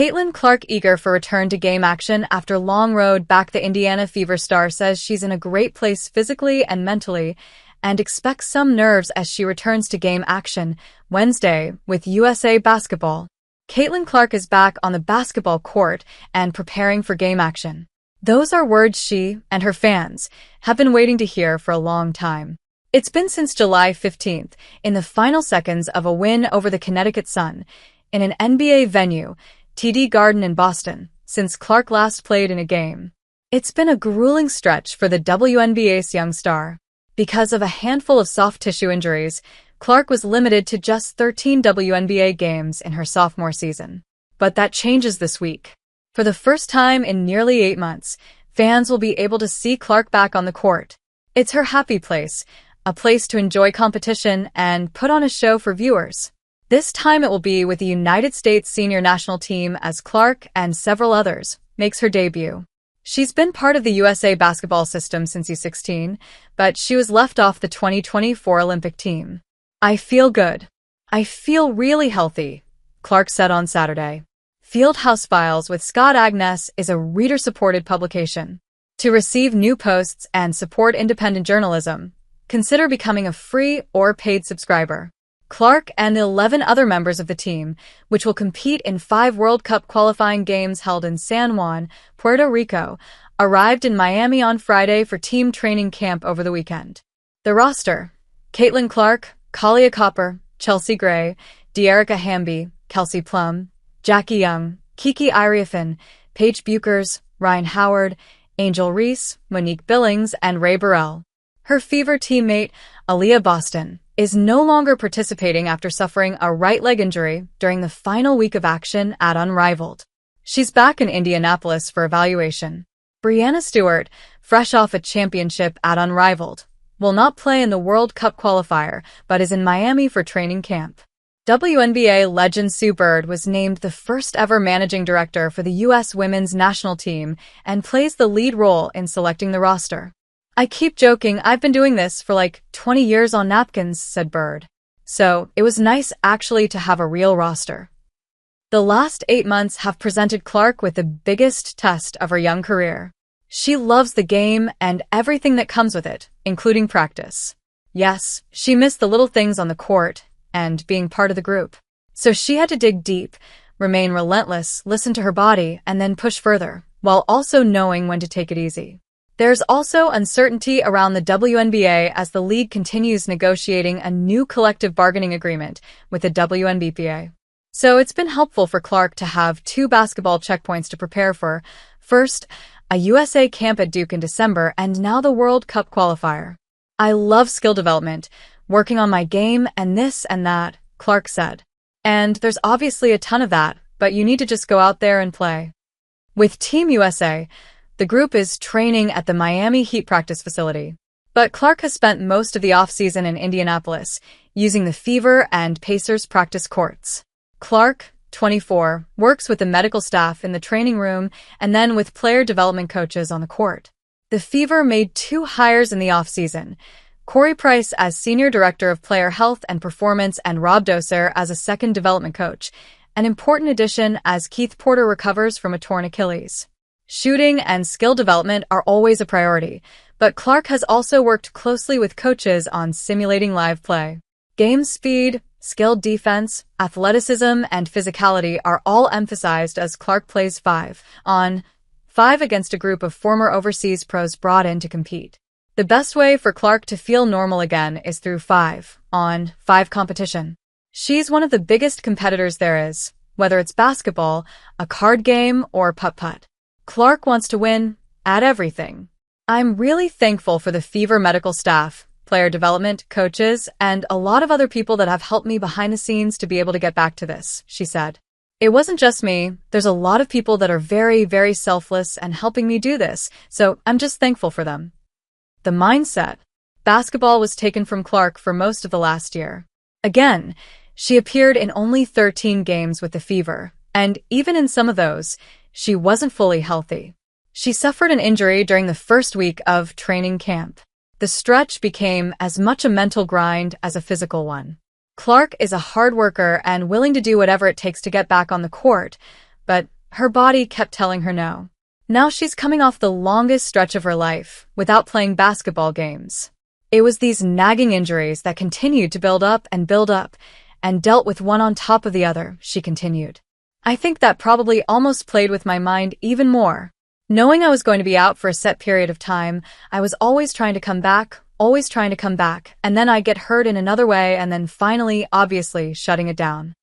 Caitlin Clark eager for return to game action after long road back. The Indiana Fever star says she's in a great place physically and mentally and expects some nerves as she returns to game action Wednesday with USA Basketball. Caitlin Clark is back on the basketball court and preparing for game action. Those are words she and her fans have been waiting to hear for a long time. It's been since July 15th, in the final seconds of a win over the Connecticut Sun, in an NBA venue, TD Garden in Boston, since Clark last played in a game. It's been a grueling stretch for the WNBA's young star. Because of a handful of soft tissue injuries, Clark was limited to just 13 WNBA games in her sophomore season. But that changes this week. For the first time in nearly 8 months, fans will be able to see Clark back on the court. It's her happy place, a place to enjoy competition and put on a show for viewers. This time it will be with the United States senior national team as Clark and several others makes her debut. She's been part of the USA basketball system since U16, but she was left off the 2024 Olympic team. "I feel good. I feel really healthy," Clark said on Saturday. Fieldhouse Files with Scott Agness is a reader-supported publication. To receive new posts and support independent journalism, consider becoming a free or paid subscriber. Clark and the 11 other members of the team, which will compete in 5 World Cup qualifying games held in San Juan, Puerto Rico, arrived in Miami on Friday for team training camp over the weekend. The roster: Caitlin Clark, Kahleah Copper, Chelsea Gray, Dearica Hamby, Kelsey Plum, Jackie Young, Kiki Iriafen, Paige Buchers, Ryan Howard, Angel Reese, Monique Billings, and Rae Burrell. Her Fever teammate, Aaliyah Boston, is no longer participating after suffering a right leg injury during the final week of action at Unrivaled. She's back in Indianapolis for evaluation. Breanna Stewart, fresh off a championship at Unrivaled, will not play in the World Cup qualifier but is in Miami for training camp. WNBA legend Sue Bird was named the first ever managing director for the U.S. women's national team and plays the lead role in selecting the roster. "I keep joking I've been doing this for like 20 years on napkins," said Bird. "So it was nice actually to have a real roster." The last 8 months have presented Clark with the biggest test of her young career. She loves the game and everything that comes with it, including practice. Yes, she missed the little things on the court and being part of the group. So she had to dig deep, remain relentless, listen to her body, and then push further, while also knowing when to take it easy. There's also uncertainty around the WNBA as the league continues negotiating a new collective bargaining agreement with the WNBPA. So it's been helpful for Clark to have 2 basketball checkpoints to prepare for. First, a USA camp at Duke in December, and now the World Cup qualifier. "I love skill development, working on my game and this and that," Clark said. "And there's obviously a ton of that, but you need to just go out there and play." With Team USA, the group is training at the Miami Heat practice facility. But Clark has spent most of the offseason in Indianapolis, using the Fever and Pacers practice courts. Clark, 24, works with the medical staff in the training room and then with player development coaches on the court. The Fever made 2 hires in the offseason: Corey Price as Senior Director of Player Health and Performance and Rob Doser as a second development coach, an important addition as Keith Porter recovers from a torn Achilles. Shooting and skill development are always a priority, but Clark has also worked closely with coaches on simulating live play. Game speed, skilled defense, athleticism, and physicality are all emphasized as Clark plays 5-on-5 against a group of former overseas pros brought in to compete. The best way for Clark to feel normal again is through 5-on-5 competition. She's one of the biggest competitors there is, whether it's basketball, a card game, or putt-putt. Clark wants to win at everything. "I'm really thankful for the Fever medical staff, player development, coaches, and a lot of other people that have helped me behind the scenes to be able to get back to this," she said. "It wasn't just me. There's a lot of people that are very, very selfless and helping me do this, so I'm just thankful for them." The mindset. Basketball was taken from Clark for most of the last year. Again, she appeared in only 13 games with the Fever, and even in some of those, she wasn't fully healthy. She suffered an injury during the first week of training camp. The stretch became as much a mental grind as a physical one. Clark is a hard worker and willing to do whatever it takes to get back on the court, but her body kept telling her no. Now she's coming off the longest stretch of her life without playing basketball games. It was these nagging injuries that continued to build up, and dealt with one on top of the other, she continued. I think that probably almost played with my mind even more. Knowing I was going to be out for a set period of time, I was always trying to come back, and then I'd get hurt in another way and then finally, obviously, shutting it down.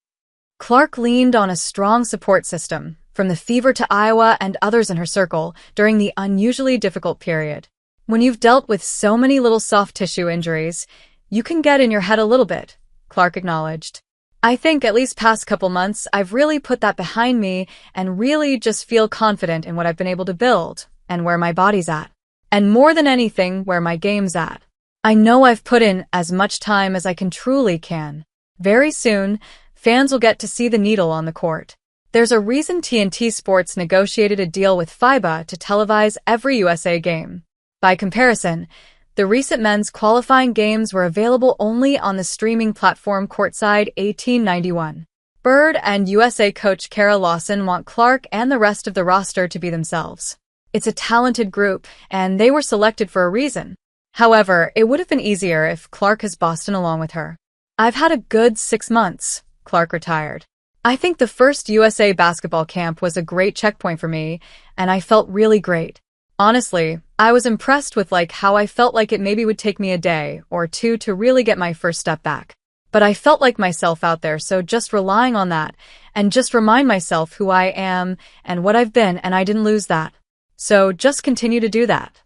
Clark leaned on a strong support system, from the Fever to Iowa and others in her circle, during the unusually difficult period. When you've dealt with so many little soft tissue injuries, you can get in your head a little bit, Clark acknowledged. I think at least past couple months, I've really put that behind me and really just feel confident in what I've been able to build and where my body's at. And more than anything, where my game's at. I know I've put in as much time as I truly can. Very soon, fans will get to see the needle on the court. There's a reason TNT Sports negotiated a deal with FIBA to televise every USA game. By comparison, the recent men's qualifying games were available only on the streaming platform Courtside 1891. Bird and USA coach Kara Lawson want Clark and the rest of the roster to be themselves. It's a talented group, and they were selected for a reason. However, it would have been easier if Clark has Boston along with her. I've had a good 6 months, Clark retired. I think the first USA basketball camp was a great checkpoint for me, and I felt really great. Honestly, I was impressed with how I felt like it maybe would take me a day or two to really get my first step back. But I felt like myself out there, so just relying on that and just remind myself who I am and what I've been, and I didn't lose that. So just continue to do that.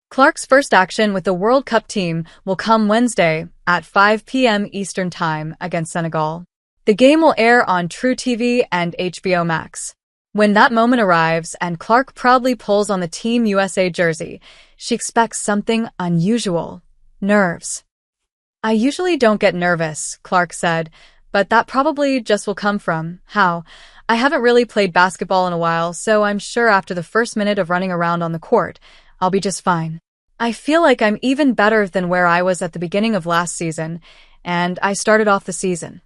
Clark's first action with the World Cup team will come Wednesday at 5 p.m. Eastern Time against Senegal. The game will air on True TV and HBO Max. When that moment arrives and Clark proudly pulls on the Team USA jersey, she expects something unusual. Nerves. I usually don't get nervous, Clark said, but that probably just will come from how I haven't really played basketball in a while, so I'm sure after the first minute of running around on the court, I'll be just fine. I feel like I'm even better than where I was at the beginning of last season, and I started off the season.